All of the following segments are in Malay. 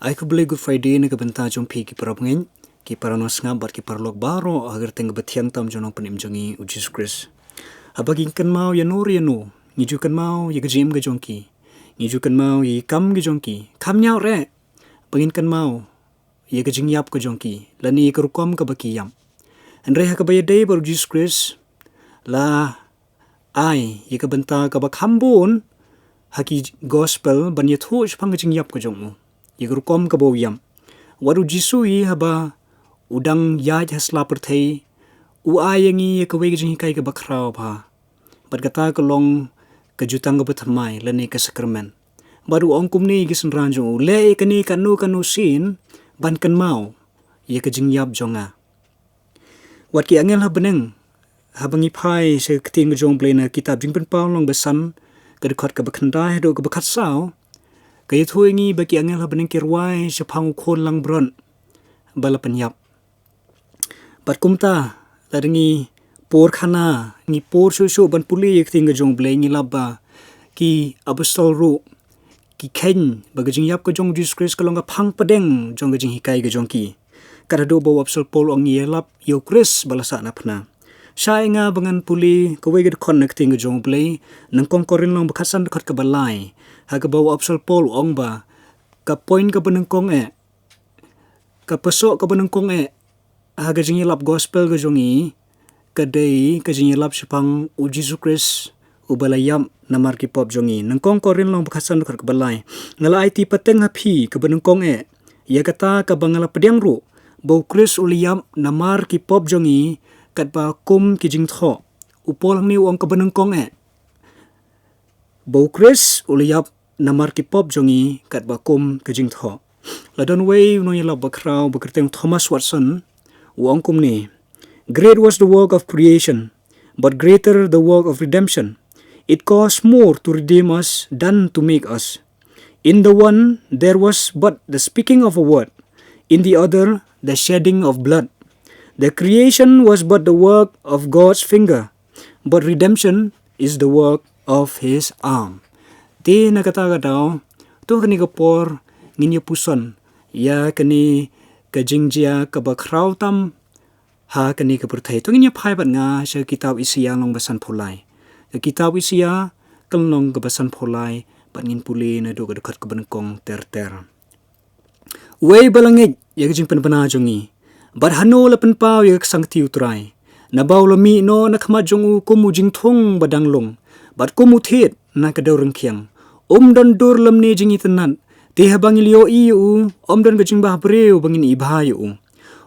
I Khublei Good Friday na kabenta jong pi ki parap ngin ki para nongsngap bat ki parlok baroh agar teng betiang tam jonong penim jongi Jesus Christ. Habagin kan mau ya nur ya nu, ngiju kan mau ya gejim ge jongki. Ngiju kan mau ya kam ge jongki. Kam nyau re. Bagin kan mau ya gejing yap ge jongki. Lani ya kerukom ke baki yam. Andre ha kabaya day baru Jesus Christ la ai ya kabenta ka bakhambun haki gospel ban ya thu pang gejing yap ge jongmu. Yagrukom kabo yam. Waru jisui haba udang yaj hasla perthei u ayangi kawe gijing kai ka bakrao pha. Berkata kelong kejutang ka bethamai lene ka kyrmen. Baru ongkum ni gisan ranjo le kani kanu sin ban kan mau ye kejing yap jonga. Wat ki angel ha beneng habangi phai se kting jong blena kitab jingpen paulong besan kadekhat ka bakhandai do ka bakhat sao. Kaya thui ngi bagi angel ha beneng kirwai sepang khon lang bron bala penyap. Bat kumta ladengi por khana ngi por su ban puli yek ting jong blei ngi labba ki apostol ru ki kane bagajing yap ka jong Jesus Christ kalong ka phang padeng jong gajing hikai ga jong ki. Kada do bawa apostol Paul ong yelap yo Chris balasa na phna. Sai nga bangan puli kawe gid connect ting jong blei nang kong korin long bakhasan khat ka balai. Haga bawa apostol Paul ong ba ka point ka benengkong ka pesok ka benengkong haga jingilap gospel ka jongi kadai ka jingilap sepang u Jesus Christ u balayam namar ki pop jongi nangkong korin long bakhasan khat ka balai ngala IT pateng hapi ka benengkong ya kata ka bangala pediang ru bau Chris uliyam namar ki pop jongi kat ba kum ki jingtho u Paul ni ong ka benengkong bau Chris uliyap namar ki pop jongi kat bakum ke jingtho. Ladon way no yala bakrao bakerteng Thomas Watson wongkum ni. Great was the work of creation, but greater the work of redemption. It cost more to redeem us than to make us. In the one there was but the speaking of a word, in the other the shedding of blood. The creation was but the work of God's finger, but redemption is the work of his arm. Di nakataga daw, to kani kapor nginyo puson, ya kani kajingjia kabakraw tam, ha kani kapurtay. To nginyo paibat nga sa kitab isiya long basan pulay. Sa kitab isiya kalong kabasan pulay, pat ngin puli na do kadakat kabanangkong ter-ter. Way balangit, ya kajing panpanajong bat hano lapan pao ya kasangti utray. Nabaw lami no nakamadyong kumujing thong badanglong, bat kumutit na kadaw rengkiang. Don dur lam ni jing itanan. Tiha bangil yo iyo. Don gajing bah breu bangin ibayo.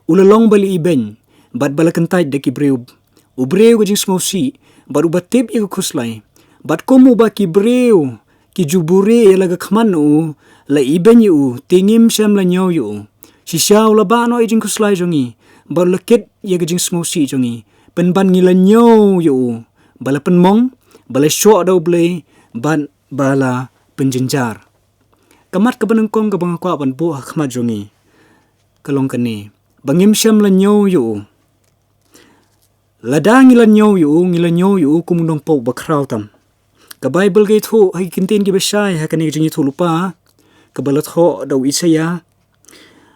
Ulalong bali iben. Bat balakantay daki breu. Ubreu gajing smosi. Bat ubatip iyo kuslay. Bat kumu ba ki breu. Ki jubure ilaga kamano. La iben yo. Tingim siyam la nyaw yo. Shisha ulabano ijing kuslay jongi. Bat lakit iya gajing smosi jongi. Penban ngila nyaw yo. Bala penmong. Bala syok daw blay. Bat bala penjenjar. Kamat ka benengkong ka bang kwa ban bo hakmat jongi. Kalong kani. Bangim syam la nyaw yu. Ladang ila nyaw yu kumundong po bakraw tam. Ka Bible gay thu hay kintin ki besay ha kani jingi thu lupa. Ka balat ho daw isaya.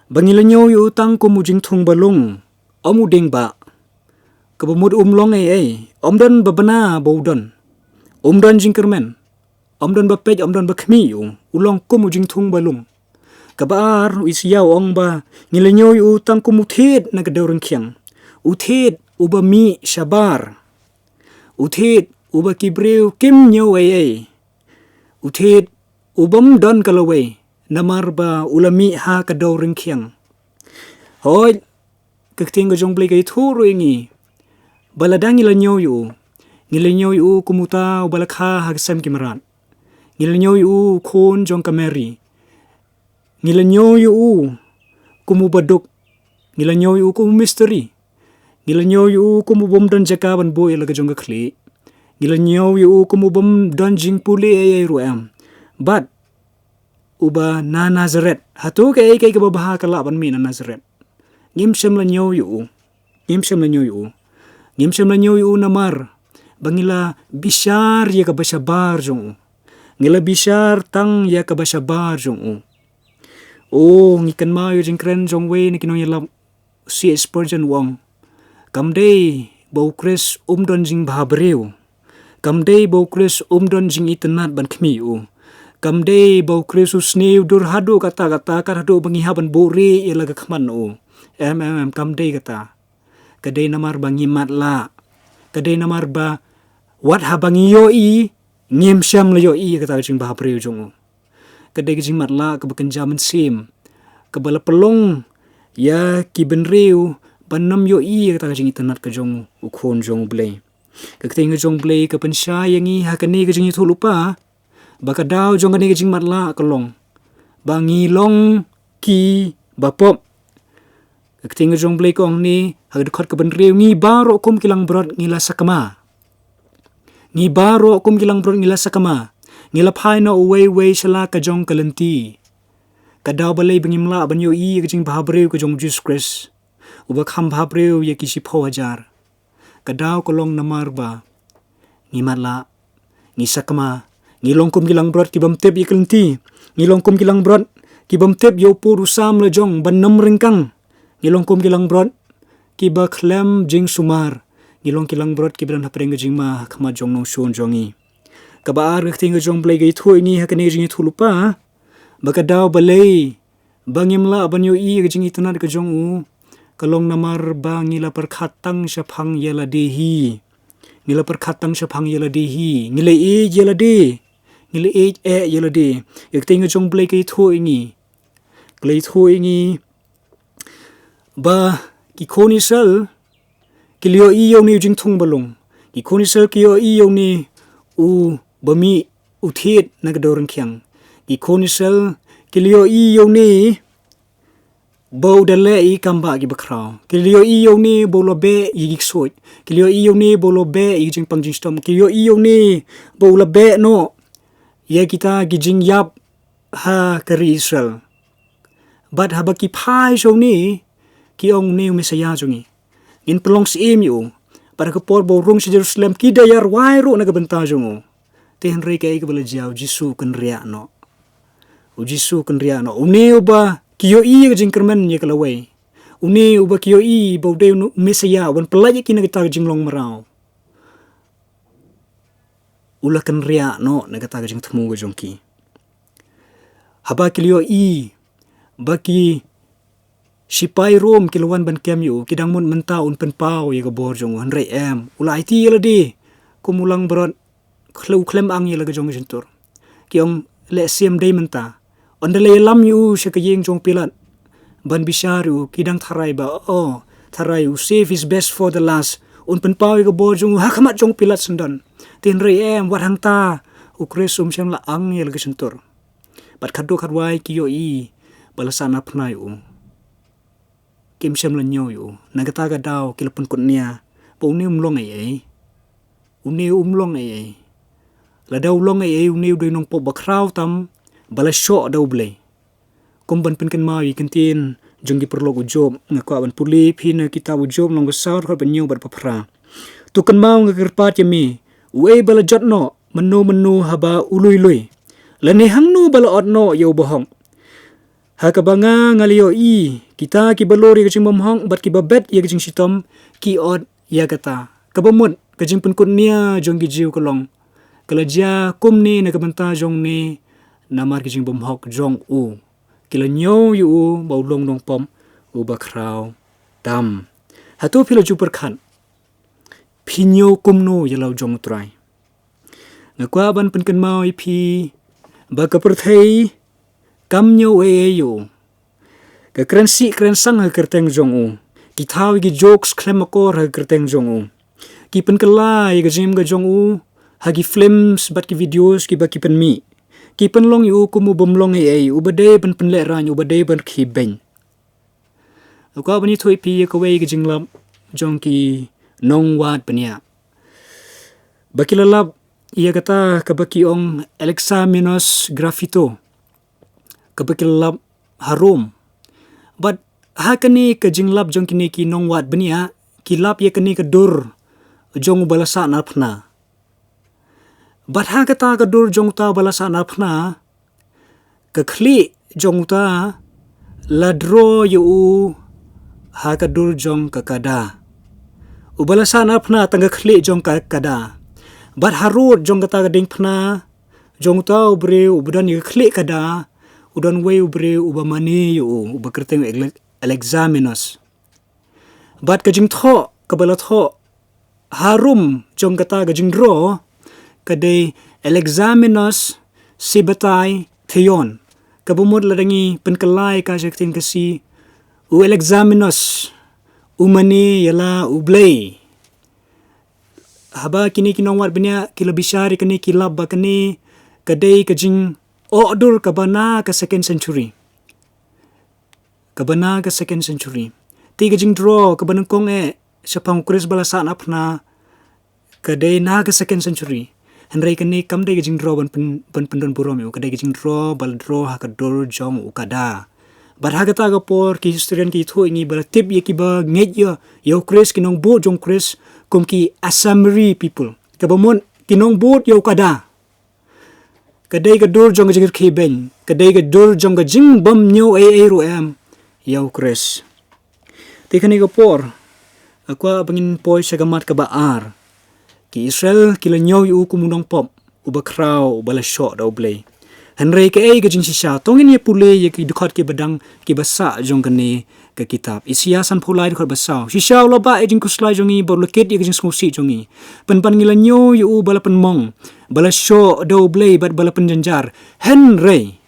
Bangila nyaw yu tang kumujing thong balong. Omuding ba. Ka bumud umlong Omdan babana bawdan. Omdan jingkyrmen. Omdan bapej, omdan bakmi yung ulong kumujing thong balong. Kabar isiyaw ong ba ngilanyo yu utang kumuthid na kadawrang kiyang. Uthid uba mi shabar. Uthid uba kibreu kim nyaw Uthid ubam don kalaway namar ba ulami ha kadawrang kiyang. Hoy kakting gajong blay kay thuro ingi. Baladang ngilanyo yu kumuta ubalakha hagsam kimaran. Ngilanyo yu kon jong kameri. Ngilanyo yu kumubadok. Ngilanyo yu kumumisteri. Ngilanyo yu kumubomdan jakaban bo ilaga jong kakli. Ngilanyo yu kumubom dan jingpuli ruam. But uba na Nazaret. Hatu kay kababaha kalaban mi na Nazaret. Ngimsyam lanyo yu. Ngimsyam lanyo yu namar. Bangila bisyar ya kabasyabar jong. Ngila bisyar tang ya kabasyabar jong. ngikan mau yo jingkren jong we ni kinong yalap si Spurgeon wong. Kamdei bau kres don jing bahabreu. Kamdei bau kres don jing itenat ban kmiu. Kamdei bau kres usneu dur hadu kata-kata kan hadu bangihaban bore ilaga kman o. Kamdei kata. Kadei namar bangimat la. Kadei namar ba wat habangi yoi ngem syam le yoi kata jing bahabreu jong. Kadai jing matla ke bekenjaman sim ke bala pelong ya ki benreu banam yoi kata jing itenat ke jong ukhon jong blei. Ke ketinga jong blei ke pensya yangi hakani ke jing itu lupa. Baka daw jong kani ke jing matla kelong. Bangi long ki bapop. Ke ketinga jong blei kong ni hak dekat ke benreu ngi baroh kum kilang berat ngila sakama. Ngi baroh kum kilang berat ngila sakama. Ngilapai na uwei shala ka jong kalenti. Kadaw balay bangimla banyo i ka jing bahabreu ka jong Jesus Christ. Ubak ham bahabreu ya kisi po hajar. Kadaw kolong namar ba. Ngimatla. Ngisakama. Ngilongkum gilang berat kibam tep ya kalenti. Ngilongkum gilang berat kibam tep ya upur usam la jong banam ringkang. Ngilongkum gilang berat kiba klem jing sumar. Ngilong kilang berat kibaran hapreng jing ma kama jong nong shon jongi. Kabaar ketinga jong blai gay thu ini hakane jing thu lupa. Baka daw balay bangimla banyo i jing itenat ka jong u. Kalong namar ba ngila perkhatang syapang yala dehi. Ngila perkhatang syapang yala dehi. Ngila yala de. Ngila yala de. Ketinga jong blai gay thu ini. Glay thu ini ba ki konisal kilio iyo ni jing thong balong. Ki konisal kilio iyo ni bami uthet nagadorang kyang. Ikonisel kilio iyo ni bau dale i kamba gi bakraw. Kilio iyo ni bolo be i giksoi. Kilio iyo ni bolo be i jing pangjing stom. Kilio iyo ni bolo be no ya kita gijing yap ha kari Israel. But habaki pai so ni ki ong ni mesaya jongi. In pelong si emu para kapor borong si Jerusalem kidayar wairo nagabenta jongo. Tehen rei kai kabala jau jisu kan ria no. Jisu kan ria no. Une uba kiyo i jing kyrmen ye kalawai. Une uba kiyo i baude mesaya wan pelaj ki nagata jinglong marau. Ula kan ria no nagata jing temu jongki. Haba kilio i baki sipai rom kilawan ban kemyo kidang mun mentaun penpau ye gabor jong han rei ula IT yela de kumulang berat klau klem ang yela jong jentur kiong le siam dei menta ondele lam yu shakayeng jong pilat ban bisharu kidang tharai ba tharai save his best for the last penpau ye gabor jong hakamat jong pilat sendan tin rei wat hang ta ukresum syam la ang yela jentur bat khadu kharwai kiyo i balasana pnai kim syam la nyoyo nagata ga daw kilapun kunnia po ni umlong ai uni umlong ai la daw long ai uni do nong po bakraw tam bala sho daw blay kumban pinkan mai kantin jonggi perlo job ngako ban puli phina kita job long saur khol ban nyong bar papra tu kan mau ngkerpat yami we bala jotno menu haba ului la ne hangnu bala odno yo bohong hakabanga ngaliyo i kita ki balori ke jing momhong bat ki babet ye ke jing sitom ki od ya kata kabamut ke jing penkunnia jong gi jiu kolong kalaja kumni na kabanta jong ni namar ke jing bomhok jong u kila nyo yu baulong dong pom u bakraw tam hatu philo ju perkhan phinyo kumno yalau jong trai ngakwa ban penkan mau i phi ba kaperthei kamnyo yo ka kren sang ha kerteng jong u ki thaw gi jokes klemakor ha kerteng jong u ki pen kala ga jim ga jong u ha gi films bat ki videos ki ba ki pen mi ki pen long yu kumu bomlong ai u bade pen le ran u bade ban ki ben ka bani thoi pi ka wei ga jinglam jong ki nong wat pania bakilalab ia kata ka baki ong Alexa minus graffito ka bakilalab harum but hakani ka jinglap jong kini ki nong wat bania kilap ye kani ka dur jong balasa na phna but ha kata ka dur jong ta balasa na phna ka khli jong ta ladro yu hakadur jong kakada. Ubalasan apna tangga klik jong kakada. Bat harut jong kata gading pna jong tau bre ubudan yu klik kada udan way bre ubamani yu ubakerteng examinos. Bat kajing tho kabala tho harum jong kata gajing dro kadai examinos sibatai theon. Kabumod ladangi penkelai kajaktin kasi examinos umani yala Khublei. Haba kini kinongwat benya kila bishari kani kilab bakani kadai kajing order kabana ka second century. Kabana ka second century. Ti kajing draw kabanang kong sapang kuris balasan apna kadai na ka second century. Henry kani kamdai kajing draw ban pendon burom yu kadai kajing draw bal draw hakadur jong ukada. Barhagata ka por ki historian ki thu ingi bala tip ye ki ba nget yo kris kinong bo jong kris kum ki Assamri people. Kabamon kinong bo yo kada. Kadai kadur jong jingrakhe ben, kadai kadur jong jing bom nyo ro am yo kris. Tikani ka por akwa bangin poy sa gamat ka baar. Ki Israel kila nyaw yu kumunong pop ubakraw ubala shot daw Khublei. Henry ka jing shisha tongin ye pule ye ki dukhat ke badang ki basa jong kani ka kitab. Isiasan pulai dukhat basa. Shisha ula ba jing kuslai jongi borloket ye jing smusi jongi. Pan ngila nyaw yu bala pen mong bala shot daw Khublei bat bala pen janjar. Henry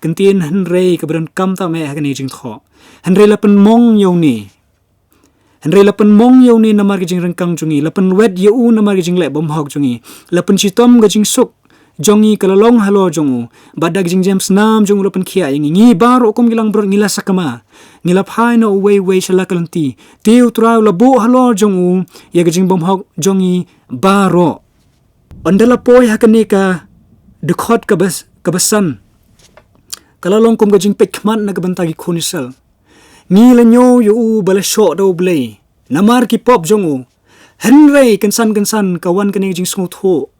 kentien Henry ka badan kam ta me hakani jing tho. Henry la pen mong yaw ni. Henry lapan mong yaw ni namar gajing rengkang jongi, lapan wet yaw namar gajing lek bom hog jongi, lapan chitom gajing suk jongi kalalong halo jongu, badag gajing jam snem jongu lapan kia yang ngi baroh kom gilang brot ngila sakama, ngila phai na uway shalakalanti, tiu trai labo halo jongu, ya gajing bom hog jongi baroh. Andala poy hakani ka dekhot kabasan, kalalong kom gajing pekmat na kabantagi kunisal. Ngila nyo yu bala shot daw Khublei. Namar ki pop jongu. Henry kensan kawan kani jing smooth ho.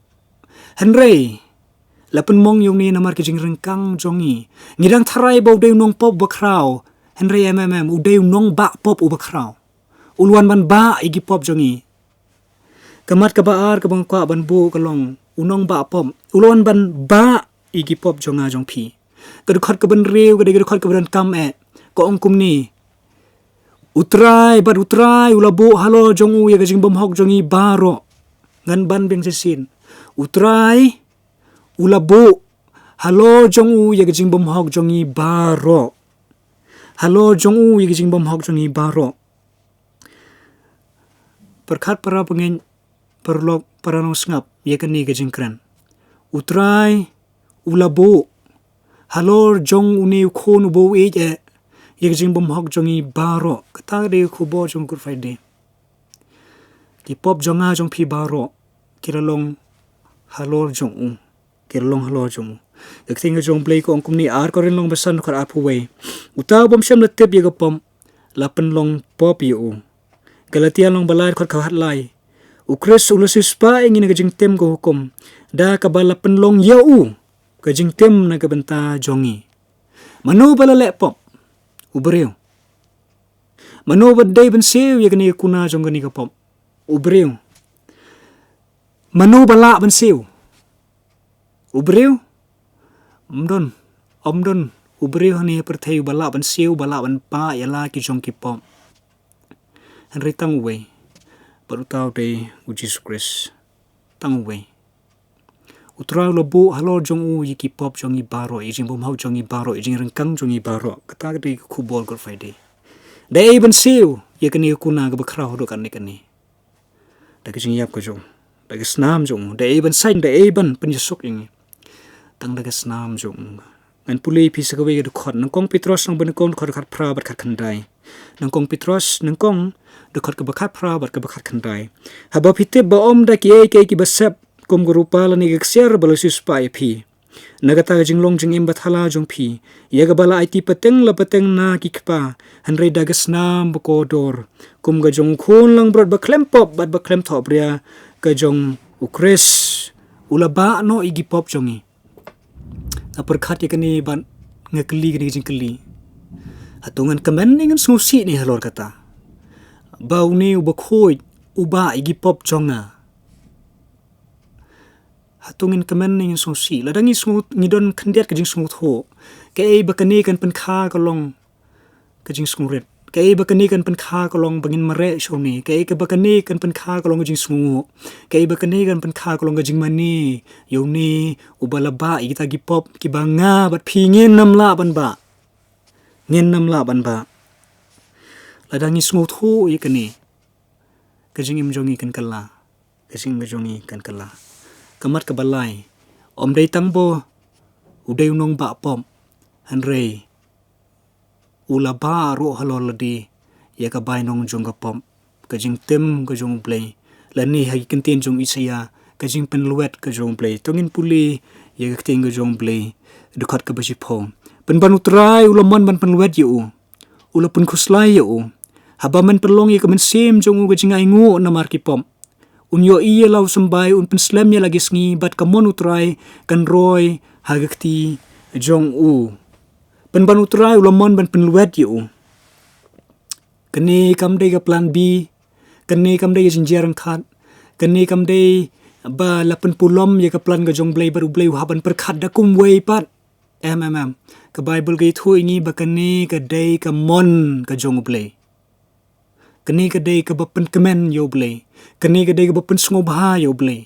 Henry lapan mong yung ni namar ki jing rengkang jongi. Ngidang taray ba uday nong pop bakraw. Henry uday nong ba pop ubakraw. Uluan man ba igi pop jongi. Kamat kabaar kabang kwa ban bu kalong unong ba pop. Uluan ban ba igi pop jonga jong pi. Kadukhat kaban rew kadukhat kaban kam ko ongkum ni. Utray ulabo halo jongu ya gajing bomhok jongi baroh ngan ban beng sesin. Utray ulabo halo jongu ya gajing bomhok jongi baroh. Halo jongu ya gajing bomhok jongi baroh. Perkat para pengen perlok para nongsngap ya kani gajing kran. Utray ulabo halo jong uni khon bo ye jing bom hok jongi baroh kata de Khubor Good Friday ki pop jonga jong pi baroh kiralong halor jong kiralong halor jong yakting jong play ko ongkum ni ar ko rin long basan khar apu we utaw bom sham latep ye gapom lapen long pop yu galatia long balai khar khahat lai ukres ulusis pa ingin gajing tem ko hukum da kabala pen long yau gajing tem na kabenta jongi manu bala le pop Ubreu. Mano baday ban sew ya gani kuna jong gani ka pop. Ubreu. Mano bala ban sew. Ubreu. Omdon. Ubreu hani perthay bala ban sew bala ban pa yala ki jong ki pop. Henry tang uwe. Baru tau de Jesus Christ. Tang uwe. Utraw labo halo jong yiki pop jongi baroh ijing bom hau jongi baroh ijing rengkang jongi baroh kata di Khubor Good Friday. Dai ban siu ya kani kuna ga bakraw do kan ni. Da kijing yap ko jong. Da snam jong dai ban sain dai ban penjesuk ini. Tang da snam jong. Ngan pulei pi sagawe ga khot nang kong Petros nang ban kong khot khat pra bat khat khandai. Nang kong Petros nang kong de khot ka bakhat pra bat ka bakhat khandai. Haba pite ba om da ki ki basep kum gurupa lani gaksyar balasis pa pi nagata jinglong jing imbat hala jong pi yaga bala IT pateng la pateng na kikpa Henry dagas nam bukodor kum ga jong khon lang brod ba klem pop bat ba klem thop ria ka jong ukres ulaba no igi pop jongi na perkhat yakani ban ngakeli ke jingkeli hatungan kemen dengan snusi ni halor kata bau ni ubakhoy uba igi pop jonga hatungin kemen dengan snusi ladangi smooth ngidon kendiat ke jing smooth ho kay bakani kan penkha kolong ke jing smuret kay bakani kan penkha kolong bangin mare shoni kay ke bakani kan penkha kolong jing smu kay bakani kan penkha kolong jing mani yoni ubalaba igi tagi pop ki banga bat phingin namla ban ba ngin namla ban ba ladangi smooth ho ikani ke jing imjongi kan kala ke jing imjongi kan kala kamat ke balai om dei tangbo udai unong ba pom hanrei ula ba ro halol ladi ya ka bai nong jong ka pom ka jing tem ka jong play lani hagi kenten jong isaya ka jing pen luet ka jong play tongin puli ya ka ting ka jong play dekat ka basi pom pen ban utrai ula man ban pen luet yu ula pen khuslai yu haba man pelong ya ka men sim jong ka jing ai ngo na mar ki pom unyo iya lau sambai un pen slam ya lagi sngi bat ka mon utrai kan roy hagakti jong pen ban utrai ulamon ban pen luet yu kene kam dei ka plan B kene kam dei jinjerang khat kene kam dei ba la pen pulom ya ka plan ga jong blei baru blei haban per khat da kum wei pat ka bible ga thu ingi ba kene ka dei ka mon ka jong blei kene ka dei ka ba pen kemen yo blei kene ka dei ka ba pen sngoba yo blei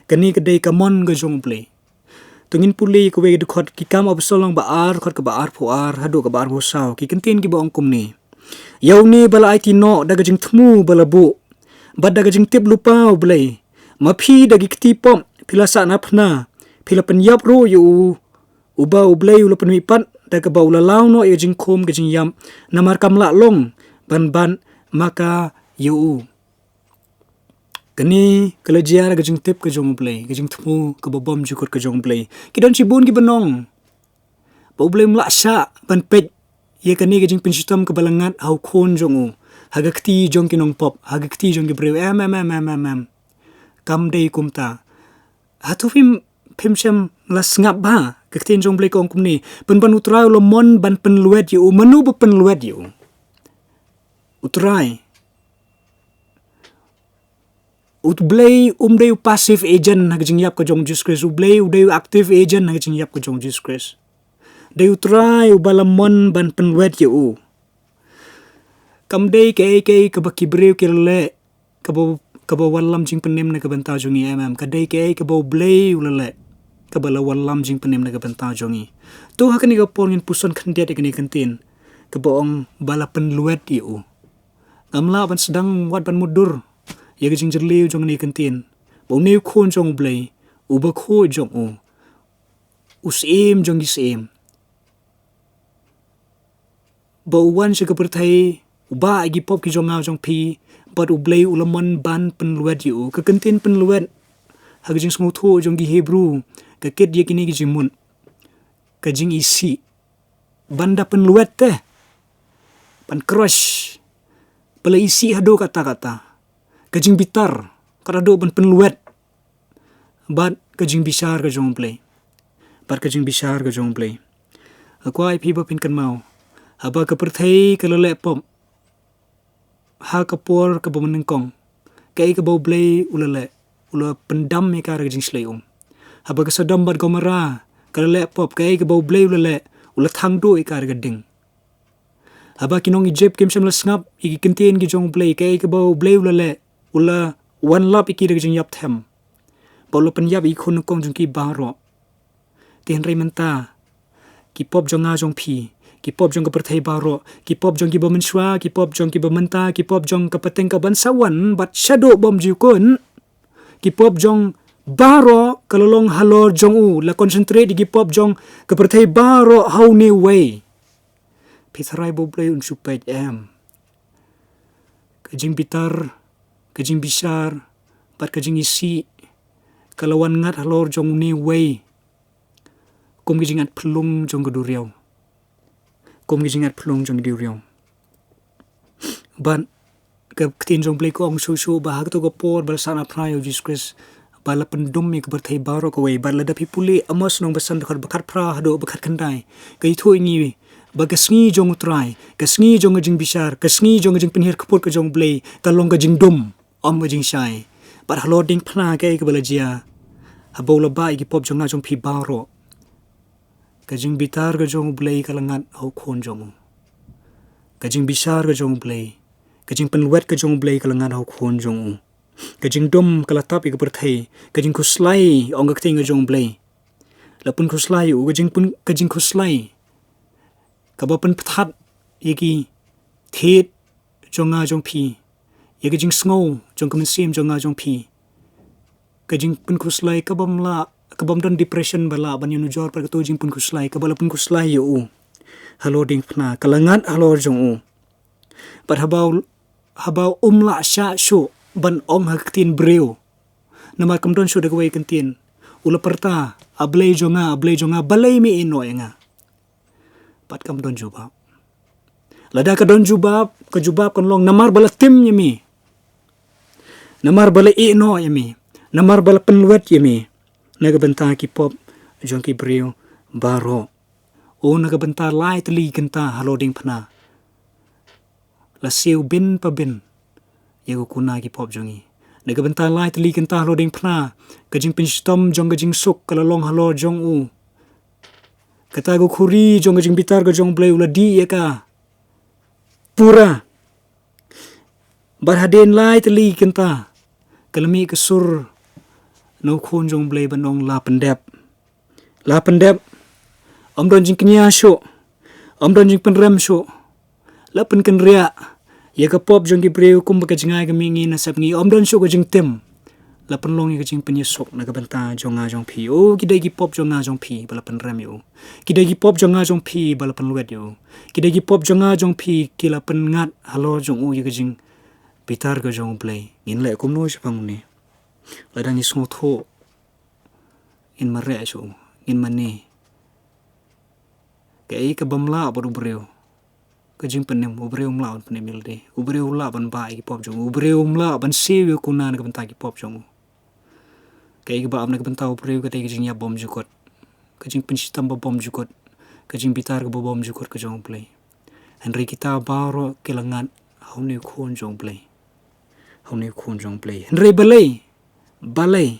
kene ka dei ka mon ga jong blei tungin puli ko we khot ki kam ob solong ba ar khot ka ba ar pho ar hadu ka ba ar ho saw ki kentin ki ba ongkum ni yaw ni bala IT no daga jing thmu bala bu bad daga jing tip lupa blei ma phi dagi kti pom pila sa na phna pila pen yap ro yu uba ublei ula pen mi pat daga ba ula law no e jing khom ke jing yam namar kam la long ban maka yu kani kala jiara ke jing tip ke jong play ke jing thmu ke bom jukut ke jong play ki don shibun ki benong ba blay mla sha ban pet ye kani ke jing pinshitam ke balangat hau khon jong hagakti jong ki nong pop hagakti jong ki brew kam dei kumta hatu phim shem la ngap ba ke tin jong play kong kumni pen ban utrai lo mon ban pen luet yu manu ba pen luet yu utrai utblay umdeu passive agent na jing yap ka jong Jesus Christ ublay udeu active agent na jing yap ka jong Jesus Christ deu try ubalamon ban penwet yu kam dei ke ka baki brew ke le ka bo wallam jing penem na ka banta jongi ka dei ke ka bo blay ulale ka bala wallam jing penem na ka banta jongi tu hakani ka pon puson khandiat ikani kantin ka boong bala penluet yu kamla ban sedang wat ban mudur ya ke jing jerliu jong ni kantin bo ne khon jong blei uba kho jong usim jong gisim bo wan se ka perthai uba agi pop ki jong ngau jong pi but ublei ulamon ban pen luet yu ka kantin pen luet ha jing smu tho jong gi hebrew ka ket ye kini gi jimun ka jing isi banda pen luet te pan crush pala isi hado kata-kata kajing bitar karado ban penluet bat kajing bisar ka jong play bat kajing bisar ka jong play akwa ip ba pin kan mau haba ka perthai ka lele pom ha ka por ka bomen kong kai ka bo play ulale ula pendam me ka kajing slay haba ka sadam bat gomara ka lele pop kai ka bo play ulale ula thangdo ka ding haba kinong ijep kem sam la snap iki kenten ki jong play kai ka bo play ulale ula one lap iki de jing yap them bolo pen yap ikun kong jung ki baroh ten rei menta ki pop jong a jong phi ki pop jong ka perthai baroh ki pop jong ki bomen shwa ki pop jong ki bomenta ki pop jong ka pateng ka ban sawan bat shadow bom ju kun ki pop jong baroh kalolong halor jong la concentrate ki pop jong ka perthai baroh how ne way pitharai bo play un supait ka jing bitar kajing bisar bat kajing isi kalawan ngat halor jong ni way kom kajing at plung jong geduriau kom kajing at plung jong geduriau ban ka tin jong play ko ong su bahag to ko por bal sana prayo Jesus Christ bala pendum yang berthai baroh kawai bala dapi puli amos nong besan dekat bekat pra hado bekat kendai kai thu ingi bagasngi jong utrai kasngi jong jing bisar kasngi jong jing penhir keput ke jong blei kalong ke jing dum om ke jing shai bar haloding phna kai ke bala jia habau labai ki pop jong na jong phi baroh ke jing bitar ke jong blei kalangat au khon jong ke jing bisar ke jong blei ke jing penwet ke jong blei kalangat au khon jong ke jing dum kalatap ke berthai ke jing kuslai ong ke ting ke jong blei lapun kuslai u ke jing kuslai kaba pen pthat yegi thet jonga jong phi yegi jing snow jong kamen sim jonga jong phi ka jing pen kuslai kabam don depression bala ban yunu jor par to jing pen kuslai kabala pen kuslai yu halo ding phna kalangat halo jong u par habau la sha shu ban om haktin breu nama kam don shu de kwai kantin ula perta ablei jonga balai mi ino nga pat kam don jubab lada ka don jubab kan long namar bala tim yemi namar bala ino yemi namar bala penwet yemi naga benta ki pop jong ki breu baroh o naga benta lai tli kenta haloding phna la siu bin pa bin yego kuna ki pop jongi naga benta lai tli kenta haloding phna ka jing pin stom jong ka jing suk kala long halo jong u kata go khuri jong jing bitar go jong blei ula di ya ka pura barhaden lai tli kenta kalmi ke sur no khon jong blei banong la pendep om don jing knya sho om don jing penrem sho la pen kan ria ya ka pop jong ki breu kum ka jingai ka mingi na sap ngi om don sho go jing tem la pen long ka jing pen yesok na ka banta jonga jong phi o kidai ki pop jonga jong phi bala pen rem yo kidai ki pop jonga jong phi bala pen luet yo kidai ki pop jonga jong phi kila pen ngat halo jong u ya ka jing pitar ka jong blei ngin le kum no chapang ni la dang is ngo tho in mare sho in mane kai ka bamla baru breu ka jing penem ubreu mla penem milde ubreu la ban ba ki pop jong ubreu mla ban sewe kuna na ka banta ki pop jong kai ka ba amna ka banta ubreu ka tai jing ya bom jukot ka jing penstam ba bom jukot ka jing bitar ka bom jukot ka jong play henry kita baroh kelangan hauni khon jong play henry balai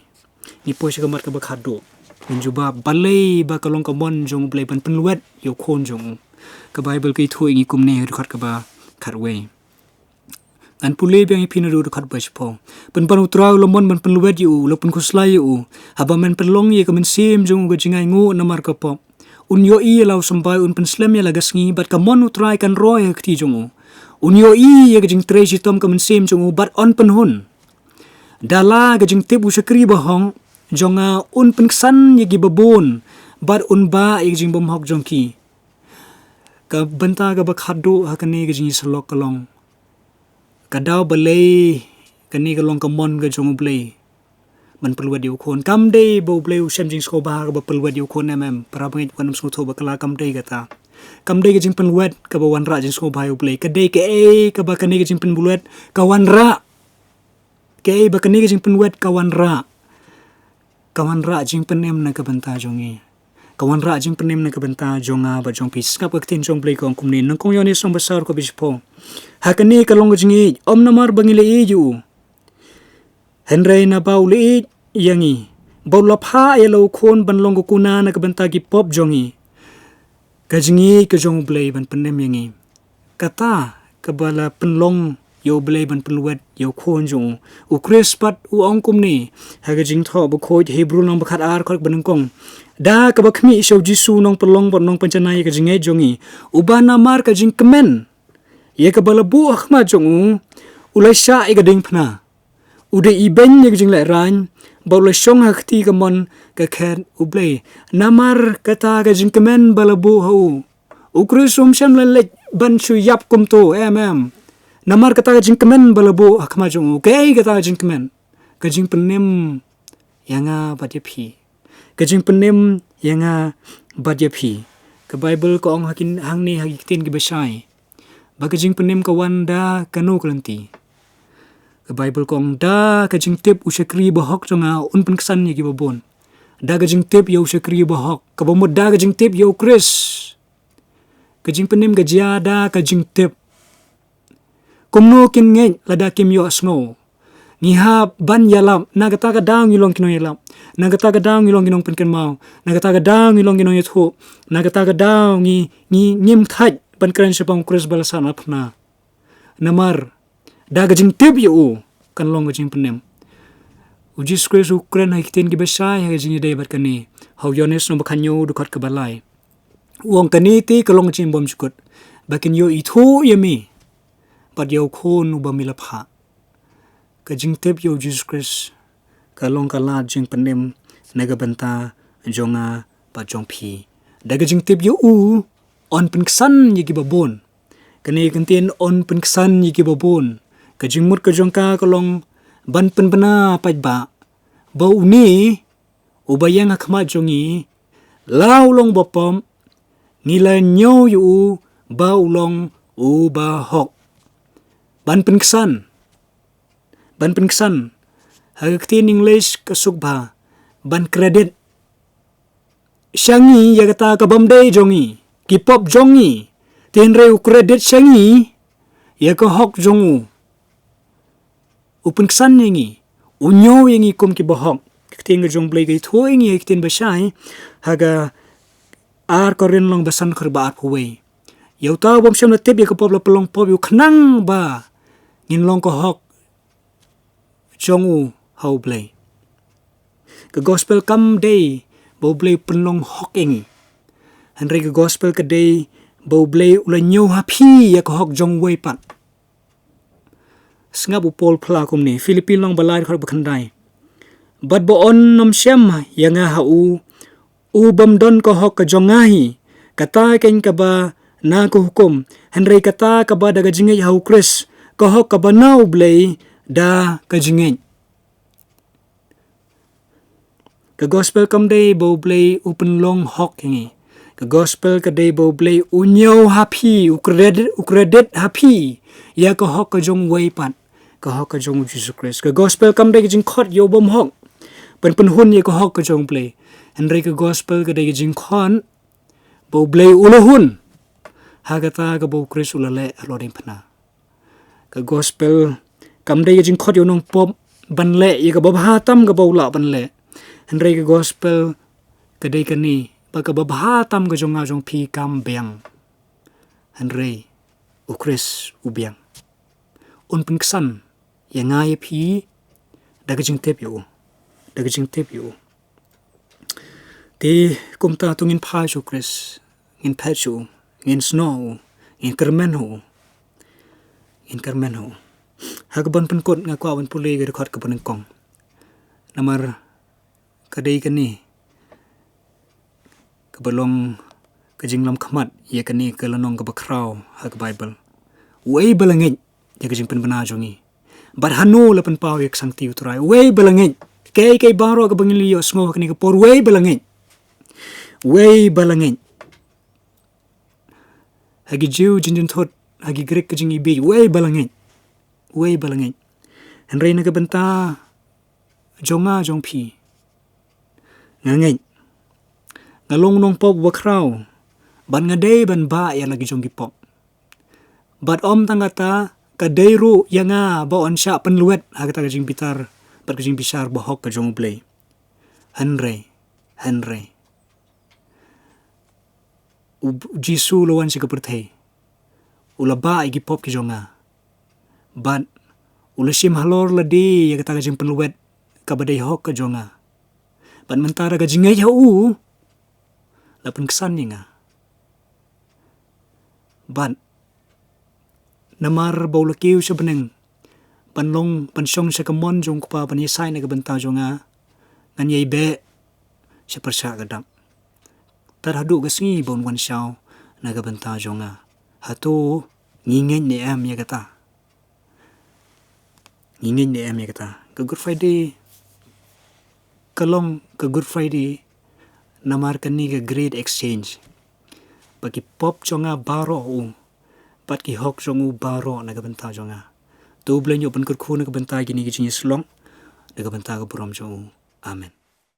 ni posh ka mat ka ba khado injuba balai ba kalong ka mon jong play ban penluet yo khon jong ka bible kai thui ngi kumne khat ka ba khatwe an pule bang ipina ru khat ba chpo pen pan utrau lomon ban penluet yu lo pen kuslai yu haba men penlong ye ka men sim jong ga jingai ngo namar ka pop un yo i lau sampai un pen slem ya lagas ngi bat ka mon utrai kan roy khti jong un yo i ye ga jing treji tom ka men sim jong bat on pen hun dala ga jing tebu sakri ba hong jonga un pen san ye gi babon bat un ba ye jing bom hok jong ki ka benta ka ba khado hakane ga jing slok kalong kadau balai kani ka long ka mon ga jong blei man pelwat yu khon kam dei bo bleu sem jing sko ba ka ba pelwat yu khon em para bang kan sko tho ba kala kam dei ka jing pelwat ka ba wanrah jing sko ba yu blei ka dei ke e ka ba kani ka jing pelwat ka wanrah ke ba kani ka jing pelwat ka wanrah jing penem na ka banta jongi ka wanrah jing penem na ka banta jonga ba jong pis ka tin jong blei ko kumni nang kong yoni som besar ko bispo hakani ka long jingi om namar bangile e yu henry na bauli yangi baula pha yelo khon ban long ko kuna na ka banta ki pop jongi ka jingi ka jong blei ban penem yangi kata ka bala penlong yo blei ban penluet yo khon jong u crispat u ongkum ni ha ga jing tho ba khoi hebrew nong ba khat ar khok ban kong da ka ba khmi sho jisu nong pelong bon nong panchanai ka jingai jongi u ba na mar ka jing kmen ye ka bala bu akhma jong ulai sha e ga ding phna ude iben ye jing la ran baula shong hakti ka mon ka khen ublei namar kata ka jing kmen bala bu ho ukru sum sham la le ban chu yap kum to namar kata ka jing kmen bala bu akhma jong ke kata jing kmen ka jing penem yanga badye phi ka jing penem yanga badye phi ka bible ko ong hakin hangni hakitin ki besai ba ka jing penem ka wanda kanu klanti Ke Bible kong da ka jingtip usyakri bahok jonga unpen kesan ye gibabon. Da ka jingtip yo usyakri bahok. Ka bomod da ka jingtip yo Chris. Ka jingpenim ka jia da ka jingtip. Kumno kin ngej lada kim yo asno. Ngiha ban yalam nagata ka daw ngilong kino yalam. Nagata ka daw ngilong kinong penken mau. Nagata ka daw ngilong kinong yathu. Nagata ka daw ngim thaj ban keren sepang Chris balasan apna. Namar da ka jingtip yo kan long ka jingpenim. Ujis Chris ukren hakitin ki besai ha jing day bat kani. Hau yones no bakanyo dukat ka balai. Uang kaniti kalong jimbom chukut. Bakin yo ithu yami. Pat yo khon ubamilapha. Ka jingtip yo Jesus Christ kalong kalat jing penim nagabanta jonga pa jong phi daga jingtip yo on penksan yigi babon kani kantin on penksan yigi babon ka jingmut ka jongka kalong ban penbena pajba bau ni ubayang akhma jongi laulong bopom ngila nyo yu baulong ubahok ban penksan hagaktin English kasugba ban credit syangi yagata kabamday jongi kipop jongi tenre credit syangi yakahok jongu upenksan yangi unyo yangi kum kibahok kting jong blay gay thoing yaktin basay haga ar korin long basan kharba apwe yauta bom syam na tip yakapop la pelong pop yu khnang ba ngin long kahok jongu Khublei. Ke gospel kam day Khublei penlong hoking. Henry ke gospel ke day Khublei ula nyo happy ya ke hok jong wei pat. Sngap upol pelakum ni Filipin long balai khar bakhandai. Bad bo on nom syam yang hau bam don ke hok ke jongahi. Kata ken ka ba na ko hukum. Henry kata ka ba daga jingay hau Chris ke hok ka ba na Khublei da ka jingay. Ke gospel kam day Khublei upen long hok hingi. Ke gospel ke day Khublei unyo happy ukredit happy ya ke hok ke jong wei pat ke hok ke jong Jesus Christ. Ke gospel kam day ke jing khot yo bom hok pen hun ya ke hok ke jong Khublei. Henry ke gospel ke day ke jing khon Khublei ulahun hagata ke bo Chris ulale aloding pana. Ke gospel kam day ke jing khot yo nong pop ban le ya ke babhatam ke bo la ban le. Henry ke gospel kadai kani baka babhatam ke jonga jong phi kam beng Henry Chris ubiang un penksan yang ngai phi daga jingtep yo ti kumta tungin pha chu Chris in pha chu in snow in kyrmen ho hagban penkot nga kwa ban pulei ge khot ka kong namar kadai kani kebalong kejinglam khamat ye kani kelanong ke bakrau hak Bible wei balangit ye kejing pen bana jongi bar hanu lapan pau ye sangti utrai wei balangit kei baroh ke bangili yo smo kani ke por wei balangit hagi jiu jinjun thot hagi grek kejing ibi wei balangit henry na ke benta jonga jong phi ngangay ngalong nong pop bakraw ban ngaday ban ba ya lagi jong gipop bat om tangata kadayru yanga ba on sya penluet hagata kajing pitar bat kajing bisar bahok ka jong Khublei Henry jisu lawan si kaperthe ula ba gipop ki jonga bat ula sim halor ladi ya kata kajing penluet kabaday hok ka jonga ban mentara ka jingay hau lapan kesan nga ban namar baulakiw sa beneng panlong pansong sa kamon jong kupa panisay na kabanta jonga nganyay be sa persya kadam tarhadu gasngi bon wan siyaw na kabanta jonga hato ngingin ni am ya kata ka Good Friday kalong ke Good Friday namar kani ke great exchange bagi pop jonga baroh pat ki hok jongu baroh na kabenta jonga Tu beli nyo ban kurku na kebentai gini gijinya selong. Na kebentai ke buram jo. Amen.